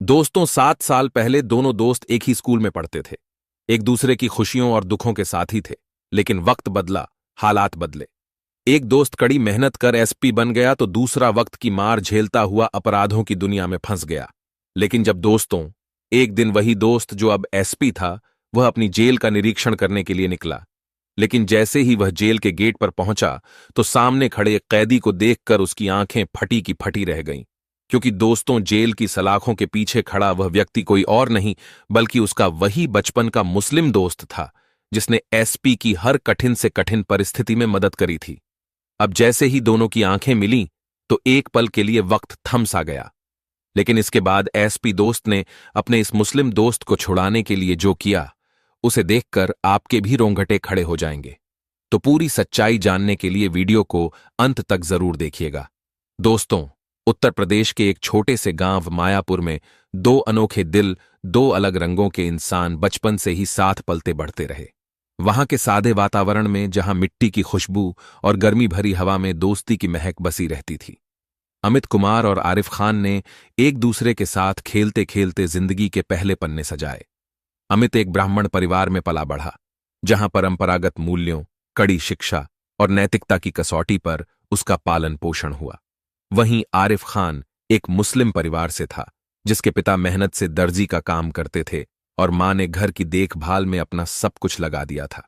दोस्तों 7 साल पहले दोनों दोस्त एक ही स्कूल में पढ़ते थे। एक दूसरे की खुशियों और दुखों के साथी थे। लेकिन वक्त बदला, हालात बदले। एक दोस्त कड़ी मेहनत कर एसपी बन गया तो दूसरा वक्त की मार झेलता हुआ अपराधों की दुनिया में फंस गया। लेकिन जब दोस्तों, एक दिन वही दोस्त जो अब एसपी था, वह अपनी जेल का निरीक्षण करने के लिए निकला। लेकिन जैसे ही वह जेल के गेट पर पहुंचा तो सामने खड़े एक कैदी को देखकर उसकी आंखें फटी की फटी रह गईं। क्योंकि दोस्तों, जेल की सलाखों के पीछे खड़ा वह व्यक्ति कोई और नहीं बल्कि उसका वही बचपन का मुस्लिम दोस्त था जिसने एसपी की हर कठिन से कठिन परिस्थिति में मदद करी थी। अब जैसे ही दोनों की आंखें मिलीं तो एक पल के लिए वक्त थम सा गया। लेकिन इसके बाद एसपी दोस्त ने अपने इस मुस्लिम दोस्त को छुड़ाने के लिए जो किया, उसे देखकर आपके भी रोंगटे खड़े हो जाएंगे। तो पूरी सच्चाई जानने के लिए वीडियो को अंत तक जरूर देखिएगा। दोस्तों, उत्तर प्रदेश के एक छोटे से गांव मायापुर में दो अनोखे दिल, दो अलग रंगों के इंसान बचपन से ही साथ पलते बढ़ते रहे। वहां के सादे वातावरण में, जहां मिट्टी की खुशबू और गर्मी भरी हवा में दोस्ती की महक बसी रहती थी। अमित कुमार और आरिफ खान ने एक दूसरे के साथ खेलते खेलते जिंदगी के पहले पन्ने सजाए। अमित एक ब्राह्मण परिवार में पला बढ़ा, जहां परंपरागत मूल्यों, कड़ी शिक्षा और नैतिकता की कसौटी पर उसका पालन पोषण हुआ। वहीं आरिफ खान एक मुस्लिम परिवार से था, जिसके पिता मेहनत से दर्जी का काम करते थे और मां ने घर की देखभाल में अपना सब कुछ लगा दिया था।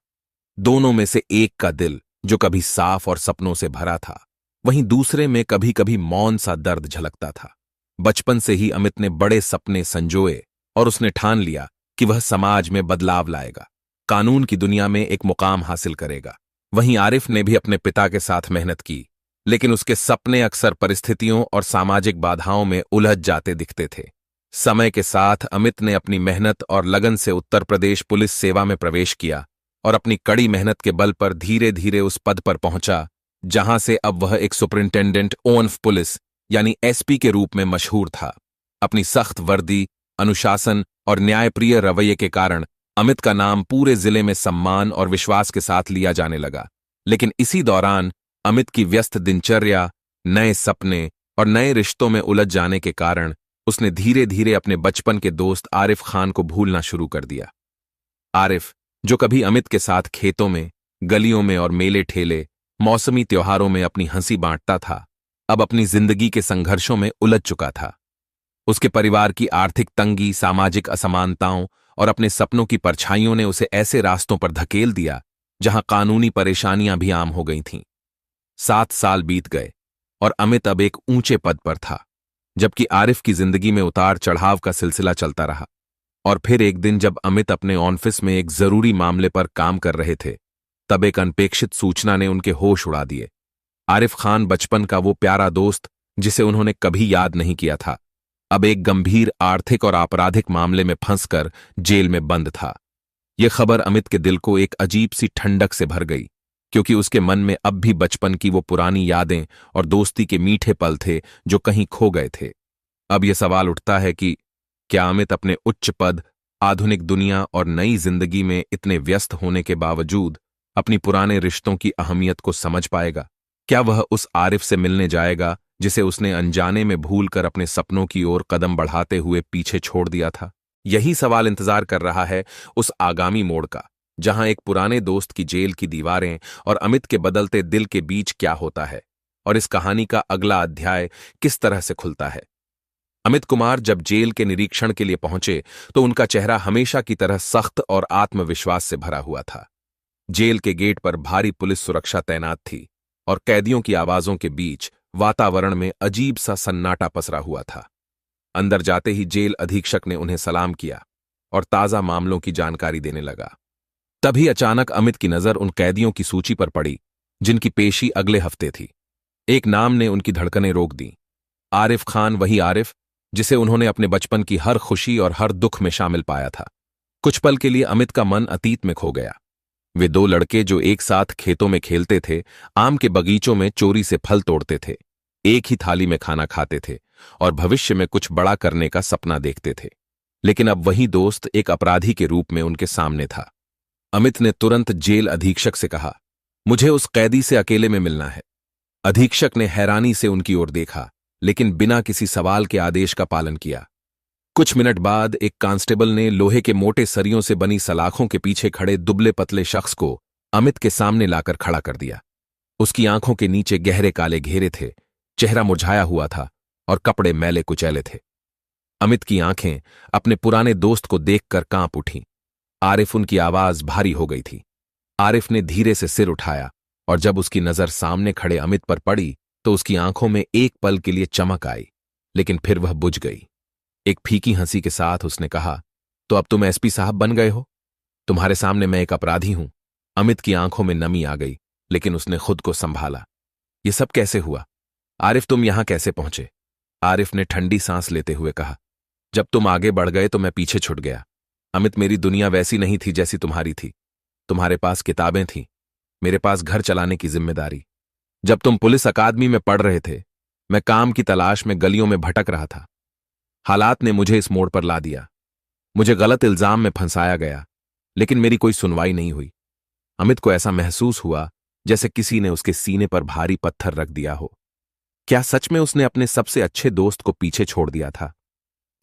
दोनों में से एक का दिल जो कभी साफ और सपनों से भरा था, वहीं दूसरे में कभी कभी मौन सा दर्द झलकता था। बचपन से ही अमित ने बड़े सपने संजोए और उसने ठान लिया कि वह समाज में बदलाव लाएगा, कानून की दुनिया में एक मुकाम हासिल करेगा। वहीं आरिफ ने भी अपने पिता के साथ मेहनत की, लेकिन उसके सपने अक्सर परिस्थितियों और सामाजिक बाधाओं में उलझ जाते दिखते थे। समय के साथ अमित ने अपनी मेहनत और लगन से उत्तर प्रदेश पुलिस सेवा में प्रवेश किया और अपनी कड़ी मेहनत के बल पर धीरे धीरे उस पद पर पहुंचा जहां से अब वह एक सुपरिंटेंडेंट ऑफ पुलिस यानी एसपी के रूप में मशहूर था। अपनी सख्त वर्दी, अनुशासन और न्यायप्रिय रवैये के कारण अमित का नाम पूरे जिले में सम्मान और विश्वास के साथ लिया जाने लगा। लेकिन इसी दौरान अमित की व्यस्त दिनचर्या, नए सपने और नए रिश्तों में उलझ जाने के कारण उसने धीरे धीरे अपने बचपन के दोस्त आरिफ खान को भूलना शुरू कर दिया। आरिफ, जो कभी अमित के साथ खेतों में, गलियों में और मेले ठेले, मौसमी त्योहारों में अपनी हंसी बांटता था, अब अपनी जिंदगी के संघर्षों में उलझ चुका था। उसके परिवार की आर्थिक तंगी, सामाजिक असमानताओं और अपने सपनों की परछाइयों ने उसे ऐसे रास्तों पर धकेल दिया जहां कानूनी परेशानियां भी आम हो गई थीं। 7 साल बीत गए और अमित अब एक ऊंचे पद पर था, जबकि आरिफ की जिंदगी में उतार चढ़ाव का सिलसिला चलता रहा। और फिर एक दिन जब अमित अपने ऑफिस में एक जरूरी मामले पर काम कर रहे थे, तब एक अनपेक्षित सूचना ने उनके होश उड़ा दिए। आरिफ खान, बचपन का वो प्यारा दोस्त जिसे उन्होंने कभी याद नहीं किया था, अब एक गंभीर आर्थिक और आपराधिक मामले में फंसकर जेल में बंद था। यह खबर अमित के दिल को एक अजीब सी ठंडक से भर गई, क्योंकि उसके मन में अब भी बचपन की वो पुरानी यादें और दोस्ती के मीठे पल थे जो कहीं खो गए थे। अब यह सवाल उठता है कि क्या अमित अपने उच्च पद, आधुनिक दुनिया और नई जिंदगी में इतने व्यस्त होने के बावजूद अपनी पुराने रिश्तों की अहमियत को समझ पाएगा? क्या वह उस आरिफ से मिलने जाएगा जिसे उसने अनजाने में भूलकर अपने सपनों की ओर कदम बढ़ाते हुए पीछे छोड़ दिया था? यही सवाल इंतजार कर रहा है उस आगामी मोड़ का, जहां एक पुराने दोस्त की जेल की दीवारें और अमित के बदलते दिल के बीच क्या होता है, और इस कहानी का अगला अध्याय किस तरह से खुलता है। अमित कुमार जब जेल के निरीक्षण के लिए पहुंचे तो उनका चेहरा हमेशा की तरह सख्त और आत्मविश्वास से भरा हुआ था। जेल के गेट पर भारी पुलिस सुरक्षा तैनात थी और कैदियों की आवाजों के बीच वातावरण में अजीब सा सन्नाटा पसरा हुआ था। अंदर जाते ही जेल अधीक्षक ने उन्हें सलाम किया और ताजा मामलों की जानकारी देने लगा। तभी अचानक अमित की नजर उन कैदियों की सूची पर पड़ी जिनकी पेशी अगले हफ्ते थी। एक नाम ने उनकी धड़कनें रोक दी। आरिफ खान, वही आरिफ जिसे उन्होंने अपने बचपन की हर खुशी और हर दुख में शामिल पाया था। कुछ पल के लिए अमित का मन अतीत में खो गया। वे दो लड़के जो एक साथ खेतों में खेलते थे, आम के बगीचों में चोरी से फल तोड़ते थे, एक ही थाली में खाना खाते थे और भविष्य में कुछ बड़ा करने का सपना देखते थे। लेकिन अब वही दोस्त एक अपराधी के रूप में उनके सामने था। अमित ने तुरंत जेल अधीक्षक से कहा, मुझे उस कैदी से अकेले में मिलना है। अधीक्षक ने हैरानी से उनकी ओर देखा, लेकिन बिना किसी सवाल के आदेश का पालन किया। कुछ मिनट बाद एक कांस्टेबल ने लोहे के मोटे सरियों से बनी सलाखों के पीछे खड़े दुबले पतले शख्स को अमित के सामने लाकर खड़ा कर दिया। उसकी आंखों के नीचे गहरे काले घेरे थे, चेहरा मुरझाया हुआ था और कपड़े मैले कुचैले थे। अमित की आंखें अपने पुराने दोस्त को देखकर कांप उठीं। आरिफ उनकी आवाज भारी हो गई थी। आरिफ ने धीरे से सिर उठाया और जब उसकी नजर सामने खड़े अमित पर पड़ी तो उसकी आंखों में एक पल के लिए चमक आई, लेकिन फिर वह बुझ गई। एक फीकी हंसी के साथ उसने कहा, तो अब तुम एसपी साहब बन गए हो? तुम्हारे सामने मैं एक अपराधी हूं। अमित की आंखों में नमी आ गई, लेकिन उसने खुद को संभाला। यह सब कैसे हुआ? आरिफ, तुम यहां कैसे पहुंचे? आरिफ ने ठंडी सांस लेते हुए कहा, जब तुम आगे बढ़ गए तो मैं पीछे छुट गया। अमित, मेरी दुनिया वैसी नहीं थी जैसी तुम्हारी थी। तुम्हारे पास किताबें थीं, मेरे पास घर चलाने की जिम्मेदारी। जब तुम पुलिस अकादमी में पढ़ रहे थे, मैं काम की तलाश में गलियों में भटक रहा था। हालात ने मुझे इस मोड़ पर ला दिया। मुझे गलत इल्जाम में फंसाया गया, लेकिन मेरी कोई सुनवाई नहीं हुई। अमित को ऐसा महसूस हुआ जैसे किसी ने उसके सीने पर भारी पत्थर रख दिया हो। क्या सच में उसने अपने सबसे अच्छे दोस्त को पीछे छोड़ दिया था?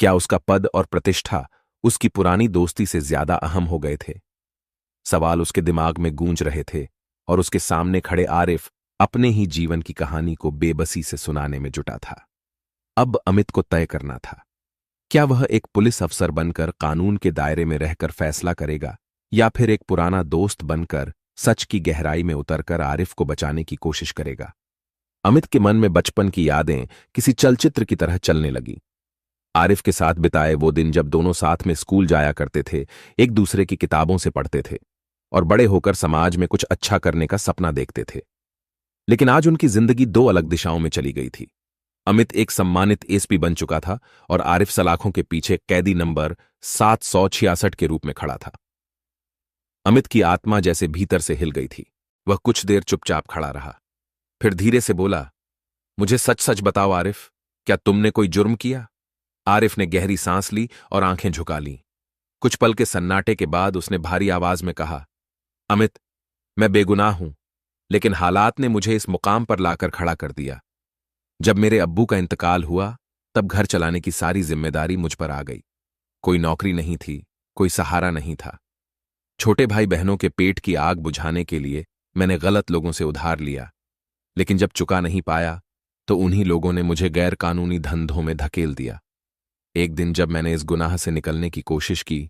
क्या उसका पद और प्रतिष्ठा उसकी पुरानी दोस्ती से ज्यादा अहम हो गए थे? सवाल उसके दिमाग में गूंज रहे थे और उसके सामने खड़े आरिफ अपने ही जीवन की कहानी को बेबसी से सुनाने में जुटा था। अब अमित को तय करना था, क्या वह एक पुलिस अफसर बनकर कानून के दायरे में रहकर फैसला करेगा या फिर एक पुराना दोस्त बनकर सच की गहराई में उतरकर आरिफ को बचाने की कोशिश करेगा। अमित के मन में बचपन की यादें किसी चलचित्र की तरह चलने लगी। आरिफ के साथ बिताए वो दिन जब दोनों साथ में स्कूल जाया करते थे, एक दूसरे की किताबों से पढ़ते थे और बड़े होकर समाज में कुछ अच्छा करने का सपना देखते थे। लेकिन आज उनकी जिंदगी दो अलग दिशाओं में चली गई थी। अमित एक सम्मानित एसपी बन चुका था और आरिफ सलाखों के पीछे कैदी नंबर 766 के रूप में खड़ा था। अमित की आत्मा जैसे भीतर से हिल गई थी। वह कुछ देर चुपचाप खड़ा रहा, फिर धीरे से बोला, मुझे सच सच बताओ आरिफ, क्या तुमने कोई जुर्म किया? आरिफ ने गहरी सांस ली और आंखें झुका लीं। कुछ पल के सन्नाटे के बाद उसने भारी आवाज में कहा, अमित, मैं बेगुनाह हूं, लेकिन हालात ने मुझे इस मुकाम पर लाकर खड़ा कर दिया। जब मेरे अब्बू का इंतकाल हुआ तब घर चलाने की सारी जिम्मेदारी मुझ पर आ गई। कोई नौकरी नहीं थी, कोई सहारा नहीं था। छोटे भाई बहनों के पेट की आग बुझाने के लिए मैंने गलत लोगों से उधार लिया, लेकिन जब चुका नहीं पाया तो उन्हीं लोगों ने मुझे गैर कानूनी धंधों में धकेल दिया। एक दिन जब मैंने इस गुनाह से निकलने की कोशिश की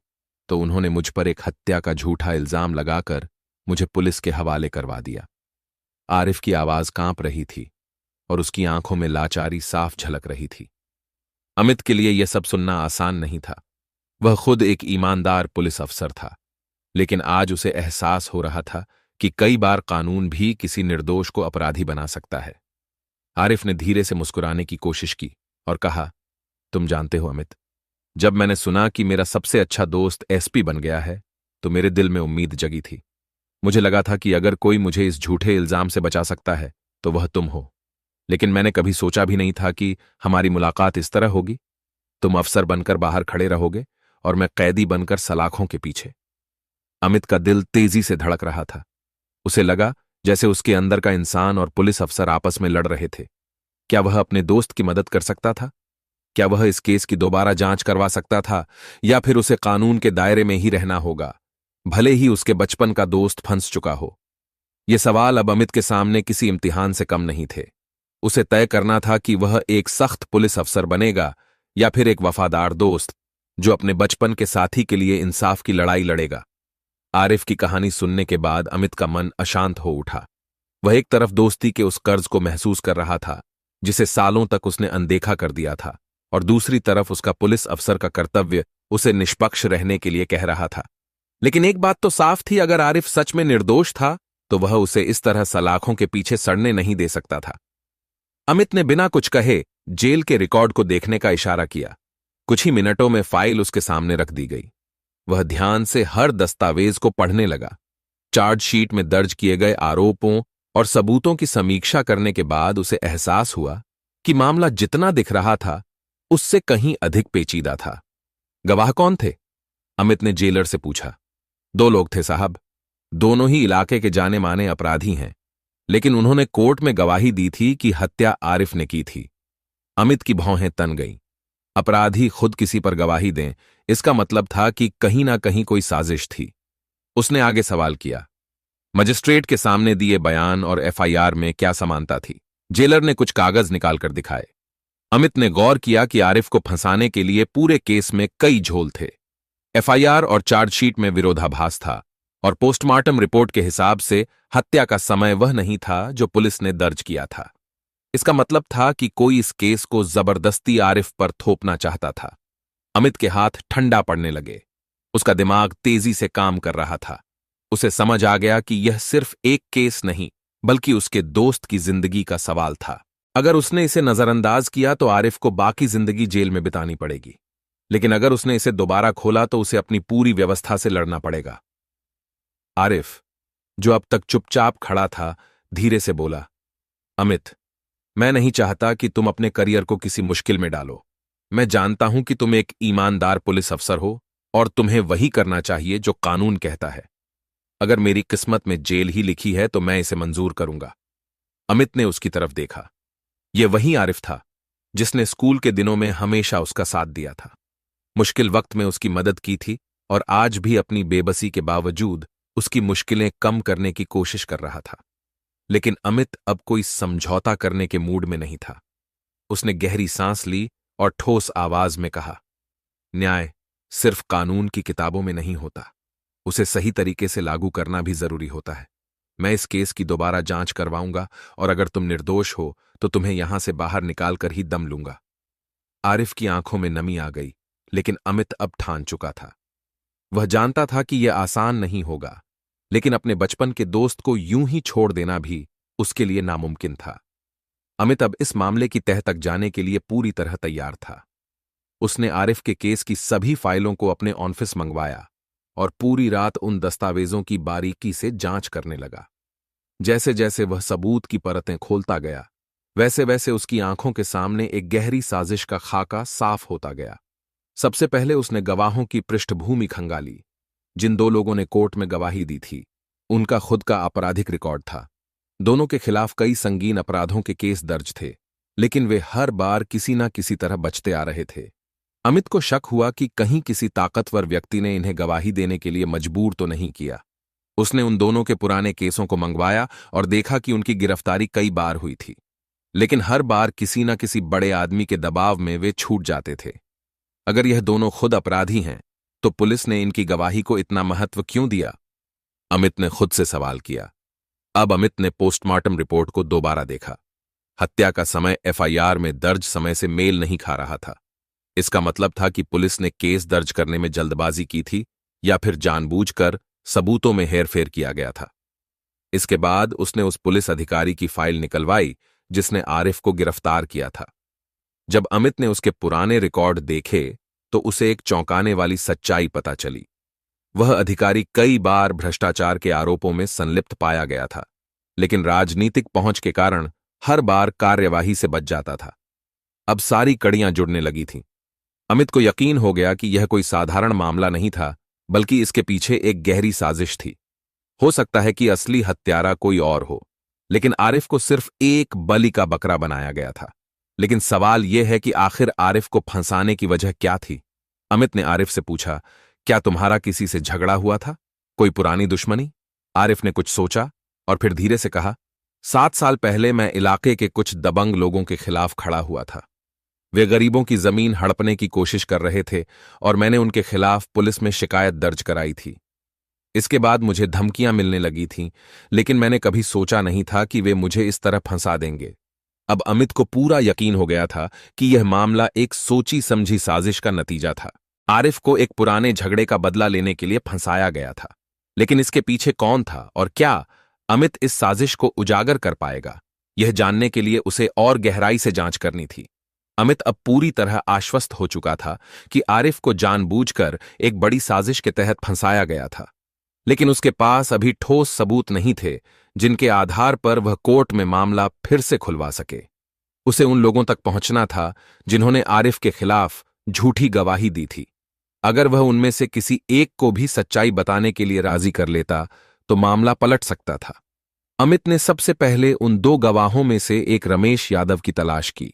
तो उन्होंने मुझ पर एक हत्या का झूठा इल्जाम लगाकर मुझे पुलिस के हवाले करवा दिया। आरिफ की आवाज कांप रही थी और उसकी आंखों में लाचारी साफ झलक रही थी। अमित के लिए यह सब सुनना आसान नहीं था। वह खुद एक ईमानदार पुलिस अफसर था, लेकिन आज उसे एहसास हो रहा था कि कई बार कानून भी किसी निर्दोष को अपराधी बना सकता है। आरिफ ने धीरे से मुस्कुराने की कोशिश की और कहा, तुम जानते हो अमित, जब मैंने सुना कि मेरा सबसे अच्छा दोस्त एसपी बन गया है तो मेरे दिल में उम्मीद जगी थी। मुझे लगा था कि अगर कोई मुझे इस झूठे इल्जाम से बचा सकता है तो वह तुम हो। लेकिन मैंने कभी सोचा भी नहीं था कि हमारी मुलाकात इस तरह होगी। तुम अफसर बनकर बाहर खड़े रहोगे और मैं कैदी बनकर सलाखों के पीछे। अमित का दिल तेजी से धड़क रहा था। उसे लगा जैसे उसके अंदर का इंसान और पुलिस अफसर आपस में लड़ रहे थे। क्या वह अपने दोस्त की मदद कर सकता था? क्या वह इस केस की दोबारा जांच करवा सकता था, या फिर उसे कानून के दायरे में ही रहना होगा, भले ही उसके बचपन का दोस्त फंस चुका हो? ये सवाल अब अमित के सामने किसी इम्तिहान से कम नहीं थे। उसे तय करना था कि वह एक सख्त पुलिस अफसर बनेगा या फिर एक वफादार दोस्त जो अपने बचपन के साथी के लिए इंसाफ की लड़ाई लड़ेगा। आरिफ की कहानी सुनने के बाद अमित का मन अशांत हो उठा। वह एक तरफ दोस्ती के उस कर्ज को महसूस कर रहा था जिसे सालों तक उसने अनदेखा कर दिया था, और दूसरी तरफ उसका पुलिस अफसर का कर्तव्य उसे निष्पक्ष रहने के लिए कह रहा था। लेकिन एक बात तो साफ थी, अगर आरिफ सच में निर्दोष था तो वह उसे इस तरह सलाखों के पीछे सड़ने नहीं दे सकता था। अमित ने बिना कुछ कहे जेल के रिकॉर्ड को देखने का इशारा किया। कुछ ही मिनटों में फाइल उसके सामने रख दी गई। वह ध्यान से हर दस्तावेज को पढ़ने लगा। चार्जशीट में दर्ज किए गए आरोपों और सबूतों की समीक्षा करने के बाद उसे एहसास हुआ कि मामला जितना दिख रहा था उससे कहीं अधिक पेचीदा था। गवाह कौन थे? अमित ने जेलर से पूछा। 2 लोग थे साहब, दोनों ही इलाके के जाने माने अपराधी हैं, लेकिन उन्होंने कोर्ट में गवाही दी थी कि हत्या आरिफ ने की थी। अमित की भौहें तन गईं। अपराधी खुद किसी पर गवाही दें, इसका मतलब था कि कहीं ना कहीं कोई साजिश थी। उसने आगे सवाल किया, मजिस्ट्रेट के सामने दिए बयान और एफआईआर में क्या समानता थी? जेलर ने कुछ कागज निकालकर दिखाए। अमित ने गौर किया कि आरिफ को फंसाने के लिए पूरे केस में कई झोल थे। एफआईआर और चार्जशीट में विरोधाभास था और पोस्टमार्टम रिपोर्ट के हिसाब से हत्या का समय वह नहीं था जो पुलिस ने दर्ज किया था। इसका मतलब था कि कोई इस केस को जबरदस्ती आरिफ पर थोपना चाहता था। अमित के हाथ ठंडा पड़ने लगे। उसका दिमाग तेजी से काम कर रहा था। उसे समझ आ गया कि यह सिर्फ एक केस नहीं, बल्कि उसके दोस्त की जिंदगी का सवाल था। अगर उसने इसे नजरअंदाज किया तो आरिफ को बाकी जिंदगी जेल में बितानी पड़ेगी, लेकिन अगर उसने इसे दोबारा खोला तो उसे अपनी पूरी व्यवस्था से लड़ना पड़ेगा। आरिफ, जो अब तक चुपचाप खड़ा था, धीरे से बोला, अमित, मैं नहीं चाहता कि तुम अपने करियर को किसी मुश्किल में डालो। मैं जानता हूं कि तुम एक ईमानदार पुलिस अफसर हो और तुम्हें वही करना चाहिए जो कानून कहता है। अगर मेरी किस्मत में जेल ही लिखी है तो मैं इसे मंजूर करूंगा। अमित ने उसकी तरफ देखा। यह वही आरिफ था जिसने स्कूल के दिनों में हमेशा उसका साथ दिया था, मुश्किल वक्त में उसकी मदद की थी और आज भी अपनी बेबसी के बावजूद उसकी मुश्किलें कम करने की कोशिश कर रहा था। लेकिन अमित अब कोई समझौता करने के मूड में नहीं था। उसने गहरी सांस ली और ठोस आवाज में कहा, न्याय सिर्फ कानून की किताबों में नहीं होता, उसे सही तरीके से लागू करना भी जरूरी होता है। मैं इस केस की दोबारा जांच करवाऊंगा और अगर तुम निर्दोष हो तो तुम्हें यहां से बाहर निकालकर ही दम लूंगा। आरिफ की आंखों में नमी आ गई, लेकिन अमित अब ठान चुका था। वह जानता था कि यह आसान नहीं होगा, लेकिन अपने बचपन के दोस्त को यूं ही छोड़ देना भी उसके लिए नामुमकिन था। अमित अब इस मामले की तह तक जाने के लिए पूरी तरह तैयार था। उसने आरिफ के केस की सभी फाइलों को अपने ऑफिस मंगवाया और पूरी रात उन दस्तावेजों की बारीकी से जांच करने लगा। जैसे जैसे वह सबूत की परतें खोलता गया, वैसे वैसे उसकी आंखों के सामने एक गहरी साजिश का खाका साफ होता गया। सबसे पहले उसने गवाहों की पृष्ठभूमि खंगाली। जिन दो लोगों ने कोर्ट में गवाही दी थी, उनका खुद का आपराधिक रिकॉर्ड था। दोनों के खिलाफ कई संगीन अपराधों के केस दर्ज थे, लेकिन वे हर बार किसी न किसी तरह बचते आ रहे थे। अमित को शक हुआ कि कहीं किसी ताकतवर व्यक्ति ने इन्हें गवाही देने के लिए मजबूर तो नहीं किया। उसने उन दोनों के पुराने केसों को मंगवाया और देखा कि उनकी गिरफ्तारी कई बार हुई थी, लेकिन हर बार किसी न किसी बड़े आदमी के दबाव में वे छूट जाते थे। अगर यह दोनों खुद अपराधी हैं, तो पुलिस ने इनकी गवाही को इतना महत्व क्यों दिया? अमित ने खुद से सवाल किया। अब अमित ने पोस्टमार्टम रिपोर्ट को दोबारा देखा। हत्या का समय एफआईआर में दर्ज समय से मेल नहीं खा रहा था। इसका मतलब था कि पुलिस ने केस दर्ज करने में जल्दबाजी की थी या फिर जानबूझकर सबूतों में हेरफेर किया गया था। इसके बाद उसने उस पुलिस अधिकारी की फाइल निकलवाई जिसने आरिफ को गिरफ्तार किया था। जब अमित ने उसके पुराने रिकॉर्ड देखे तो उसे एक चौंकाने वाली सच्चाई पता चली। वह अधिकारी कई बार भ्रष्टाचार के आरोपों में संलिप्त पाया गया था, लेकिन राजनीतिक पहुंच के कारण हर बार कार्यवाही से बच जाता था। अब सारी कड़ियां जुड़ने लगी थीं। अमित को यकीन हो गया कि यह कोई साधारण मामला नहीं था, बल्कि इसके पीछे एक गहरी साजिश थी। हो सकता है कि असली हत्यारा कोई और हो, लेकिन आरिफ को सिर्फ एक बलि का बकरा बनाया गया था। लेकिन सवाल यह है कि आखिर आरिफ को फंसाने की वजह क्या थी? अमित ने आरिफ से पूछा, क्या तुम्हारा किसी से झगड़ा हुआ था? कोई पुरानी दुश्मनी? आरिफ ने कुछ सोचा और फिर धीरे से कहा, 7 साल पहले मैं इलाके के कुछ दबंग लोगों के खिलाफ खड़ा हुआ था। वे गरीबों की जमीन हड़पने की कोशिश कर रहे थे और मैंने उनके खिलाफ पुलिस में शिकायत दर्ज कराई थी। इसके बाद मुझे धमकियां मिलने लगी थीं, लेकिन मैंने कभी सोचा नहीं था कि वे मुझे इस तरह फंसा देंगे। अब अमित को पूरा यकीन हो गया था कि यह मामला एक सोची समझी साजिश का नतीजा था। आरिफ को एक पुराने झगड़े का बदला लेने के लिए फंसाया गया था, लेकिन इसके पीछे कौन था और क्या अमित इस साजिश को उजागर कर पाएगा? यह जानने के लिए उसे और गहराई से जांच करनी थी। अमित अब पूरी तरह आश्वस्त हो चुका था कि आरिफ को जानबूझकर एक बड़ी साजिश के तहत फंसाया गया था, लेकिन उसके पास अभी ठोस सबूत नहीं थे जिनके आधार पर वह कोर्ट में मामला फिर से खुलवा सके। उसे उन लोगों तक पहुंचना था जिन्होंने आरिफ के खिलाफ झूठी गवाही दी थी। अगर वह उनमें से किसी एक को भी सच्चाई बताने के लिए राजी कर लेता तो मामला पलट सकता था। अमित ने सबसे पहले उन 2 गवाहों में से एक रमेश यादव की तलाश की।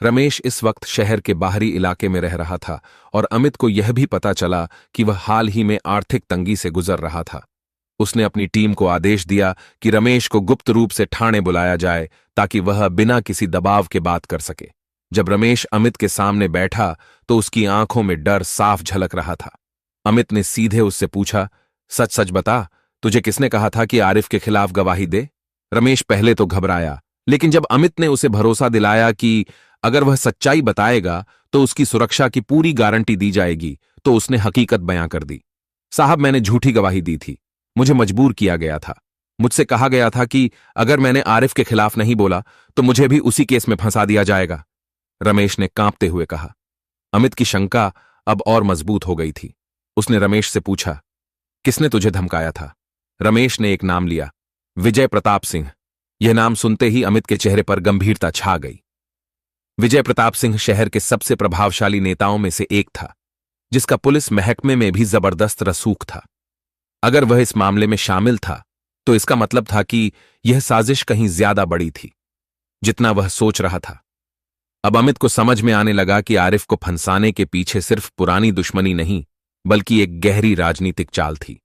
रमेश इस वक्त शहर के बाहरी इलाके में रह रहा था और अमित को यह भी पता चला कि वह हाल ही में आर्थिक तंगी से गुजर रहा था। उसने अपनी टीम को आदेश दिया कि रमेश को गुप्त रूप से ठाणे बुलाया जाए ताकि वह बिना किसी दबाव के बात कर सके। जब रमेश अमित के सामने बैठा तो उसकी आंखों में डर साफ झलक रहा था। अमित ने सीधे उससे पूछा, सच सच बता, तुझे किसने कहा था कि आरिफ के खिलाफ गवाही दे? रमेश पहले तो घबराया, लेकिन जब अमित ने उसे भरोसा दिलाया कि अगर वह सच्चाई बताएगा तो उसकी सुरक्षा की पूरी गारंटी दी जाएगी, तो उसने हकीकत बयां कर दी। साहब, मैंने झूठी गवाही दी थी। मुझे मजबूर किया गया था। मुझसे कहा गया था कि अगर मैंने आरिफ के खिलाफ नहीं बोला तो मुझे भी उसी केस में फंसा दिया जाएगा, रमेश ने कांपते हुए कहा। अमित की शंका अब और मजबूत हो गई थी। उसने रमेश से पूछा, किसने तुझे धमकाया था? रमेश ने एक नाम लिया, विजय प्रताप सिंह। यह नाम सुनते ही अमित के चेहरे पर गंभीरता छा गई। विजय प्रताप सिंह शहर के सबसे प्रभावशाली नेताओं में से एक था, जिसका पुलिस महकमे में भी जबरदस्त रसूख था। अगर वह इस मामले में शामिल था तो इसका मतलब था कि यह साजिश कहीं ज्यादा बड़ी थी जितना वह सोच रहा था। अब अमित को समझ में आने लगा कि आरिफ को फंसाने के पीछे सिर्फ पुरानी दुश्मनी नहीं, बल्कि एक गहरी राजनीतिक चाल थी।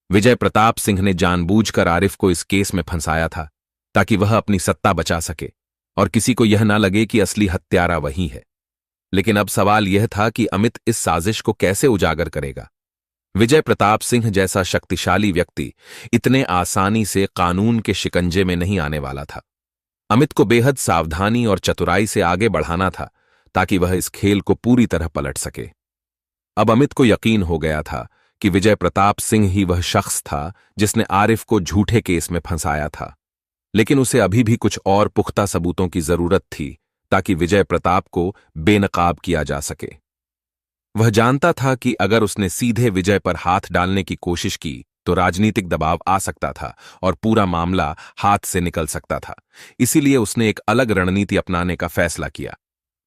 विजय प्रताप सिंह ने जानबूझकर आरिफ को इस केस में फंसाया था ताकि वह अपनी सत्ता बचा सके और किसी को यह ना लगे कि असली हत्यारा वही है। लेकिन अब सवाल यह था कि अमित इस साजिश को कैसे उजागर करेगा। विजय प्रताप सिंह जैसा शक्तिशाली व्यक्ति इतने आसानी से कानून के शिकंजे में नहीं आने वाला था। अमित को बेहद सावधानी और चतुराई से आगे बढ़ाना था ताकि वह इस खेल को पूरी तरह पलट सके। अब अमित को यकीन हो गया था कि विजय प्रताप सिंह ही वह शख्स था जिसने आरिफ को झूठे केस में फंसाया था, लेकिन उसे अभी भी कुछ और पुख्ता सबूतों की जरूरत थी ताकि विजय प्रताप को बेनकाब किया जा सके। वह जानता था कि अगर उसने सीधे विजय पर हाथ डालने की कोशिश की तो राजनीतिक दबाव आ सकता था और पूरा मामला हाथ से निकल सकता था। इसीलिए उसने एक अलग रणनीति अपनाने का फैसला किया।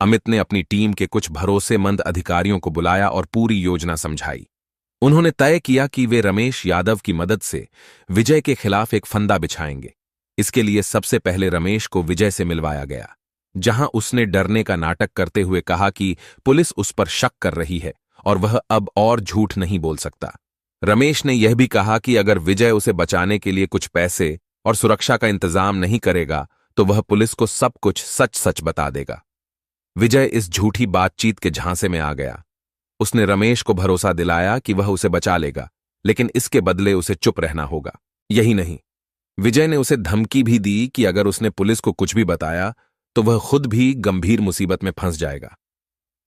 अमित ने अपनी टीम के कुछ भरोसेमंद अधिकारियों को बुलाया और पूरी योजना समझाई। उन्होंने तय किया कि वे रमेश यादव की मदद से विजय के खिलाफ एक फंदा बिछाएंगे। इसके लिए सबसे पहले रमेश को विजय से मिलवाया गया, जहां उसने डरने का नाटक करते हुए कहा कि पुलिस उस पर शक कर रही है और वह अब और झूठ नहीं बोल सकता। रमेश ने यह भी कहा कि अगर विजय उसे बचाने के लिए कुछ पैसे और सुरक्षा का इंतजाम नहीं करेगा तो वह पुलिस को सब कुछ सच सच बता देगा। विजय इस झूठी बातचीत के झांसे में आ गया। उसने रमेश को भरोसा दिलाया कि वह उसे बचा लेगा, लेकिन इसके बदले उसे चुप रहना होगा। यही नहीं, विजय ने उसे धमकी भी दी कि अगर उसने पुलिस को कुछ भी बताया तो वह खुद भी गंभीर मुसीबत में फंस जाएगा।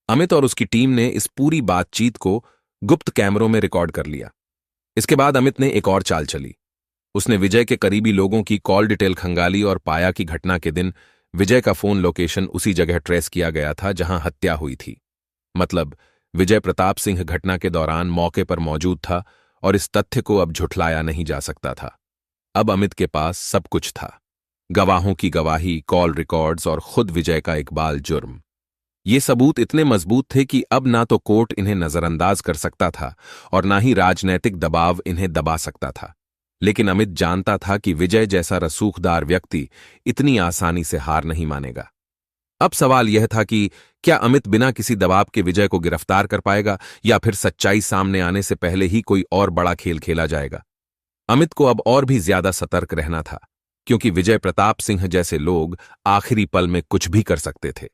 अमित और उसकी टीम ने इस पूरी बातचीत को गुप्त कैमरों में रिकॉर्ड कर लिया। इसके बाद अमित ने एक और चाल चली। उसने विजय के करीबी लोगों की कॉल डिटेल खंगाली और पाया कि घटना के दिन विजय का फोन लोकेशन उसी जगह ट्रेस किया गया था जहां हत्या हुई थी। मतलब विजय प्रताप सिंह घटना के दौरान मौके पर मौजूद था और इस तथ्य को अब झुठलाया नहीं जा सकता था। अब अमित के पास सब कुछ था, गवाहों की गवाही, कॉल रिकॉर्ड्स और खुद विजय का इकबाल जुर्म। ये सबूत इतने मजबूत थे कि अब ना तो कोर्ट इन्हें नजरअंदाज कर सकता था और ना ही राजनैतिक दबाव इन्हें दबा सकता था। लेकिन अमित जानता था कि विजय जैसा रसूखदार व्यक्ति इतनी आसानी से हार नहीं मानेगा। अब सवाल यह था कि क्या अमित बिना किसी दबाव के विजय को गिरफ्तार कर पाएगा या फिर सच्चाई सामने आने से पहले ही कोई और बड़ा खेल खेला जाएगा। अमित को अब और भी ज्यादा सतर्क रहना था, क्योंकि विजय प्रताप सिंह जैसे लोग आखिरी पल में कुछ भी कर सकते थे।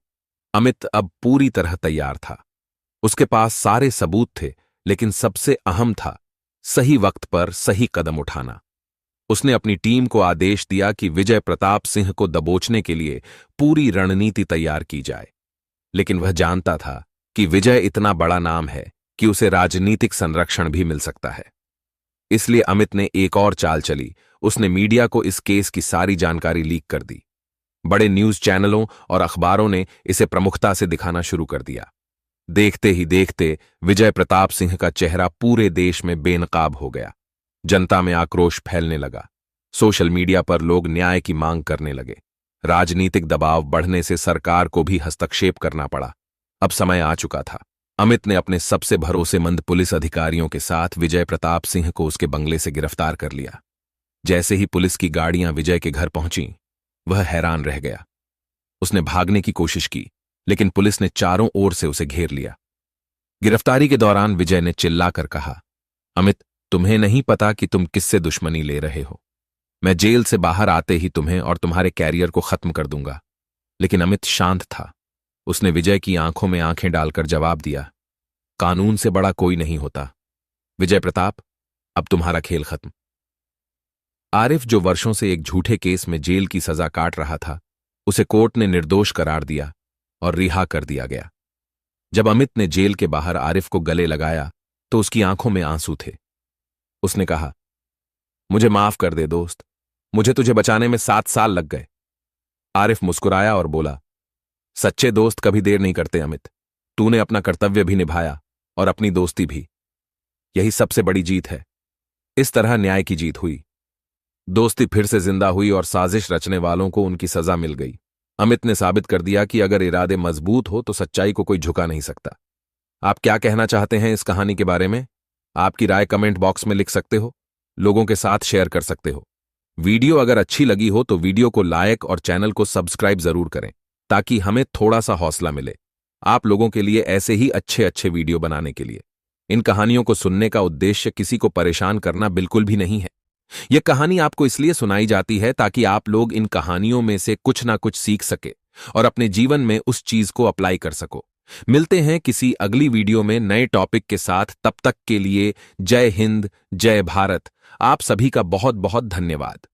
अमित अब पूरी तरह तैयार था। उसके पास सारे सबूत थे, लेकिन सबसे अहम था सही वक्त पर सही कदम उठाना। उसने अपनी टीम को आदेश दिया कि विजय प्रताप सिंह को दबोचने के लिए पूरी रणनीति तैयार की जाए। लेकिन वह जानता था कि विजय इतना बड़ा नाम है कि उसे राजनीतिक संरक्षण भी मिल सकता है। इसलिए अमित ने एक और चाल चली। उसने मीडिया को इस केस की सारी जानकारी लीक कर दी। बड़े न्यूज चैनलों और अखबारों ने इसे प्रमुखता से दिखाना शुरू कर दिया। देखते ही देखते विजय प्रताप सिंह का चेहरा पूरे देश में बेनकाब हो गया। जनता में आक्रोश फैलने लगा। सोशल मीडिया पर लोग न्याय की मांग करने लगे। राजनीतिक दबाव बढ़ने से सरकार को भी हस्तक्षेप करना पड़ा। अब समय आ चुका था। अमित ने अपने सबसे भरोसेमंद पुलिस अधिकारियों के साथ विजय प्रताप सिंह को उसके बंगले से गिरफ्तार कर लिया। जैसे ही पुलिस की गाड़ियां विजय के घर पहुंची, वह हैरान रह गया। उसने भागने की कोशिश की, लेकिन पुलिस ने चारों ओर से उसे घेर लिया। गिरफ्तारी के दौरान विजय ने चिल्लाकर कहा, अमित, तुम्हें नहीं पता कि तुम किससे दुश्मनी ले रहे हो। मैं जेल से बाहर आते ही तुम्हें और तुम्हारे कैरियर को खत्म कर दूंगा। लेकिन अमित शांत था। उसने विजय की आंखों में आंखें डालकर जवाब दिया, कानून से बड़ा कोई नहीं होता। विजय प्रताप, अब तुम्हारा खेल खत्म। आरिफ, जो वर्षों से एक झूठे केस में जेल की सजा काट रहा था, उसे कोर्ट ने निर्दोष करार दिया और रिहा कर दिया गया। जब अमित ने जेल के बाहर आरिफ को गले लगाया तो उसकी आंखों में आंसू थे। उसने कहा, मुझे माफ कर दे दोस्त, मुझे तुझे बचाने में 7 साल लग गए। आरिफ मुस्कुराया और बोला, सच्चे दोस्त कभी देर नहीं करते अमित। तूने अपना कर्तव्य भी निभाया और अपनी दोस्ती भी। यही सबसे बड़ी जीत है। इस तरह न्याय की जीत हुई। दोस्ती फिर से जिंदा हुई और साजिश रचने वालों को उनकी सजा मिल गई। अमित ने साबित कर दिया कि अगर इरादे मजबूत हो तो सच्चाई को कोई झुका नहीं सकता। आप क्या कहना चाहते हैं इस कहानी के बारे में? आपकी राय कमेंट बॉक्स में लिख सकते हो, लोगों के साथ शेयर कर सकते हो। वीडियो अगर अच्छी लगी हो तो वीडियो को लाइक और चैनल को सब्सक्राइब जरूर करें, ताकि हमें थोड़ा सा हौसला मिले आप लोगों के लिए ऐसे ही अच्छे अच्छे वीडियो बनाने के लिए। इन कहानियों को सुनने का उद्देश्य किसी को परेशान करना बिल्कुल भी नहीं है। यह कहानी आपको इसलिए सुनाई जाती है ताकि आप लोग इन कहानियों में से कुछ ना कुछ सीख सके और अपने जीवन में उस चीज को अप्लाई कर सको। मिलते हैं किसी अगली वीडियो में नए टॉपिक के साथ। तब तक के लिए जय हिंद, जय भारत। आप सभी का बहुत बहुत धन्यवाद।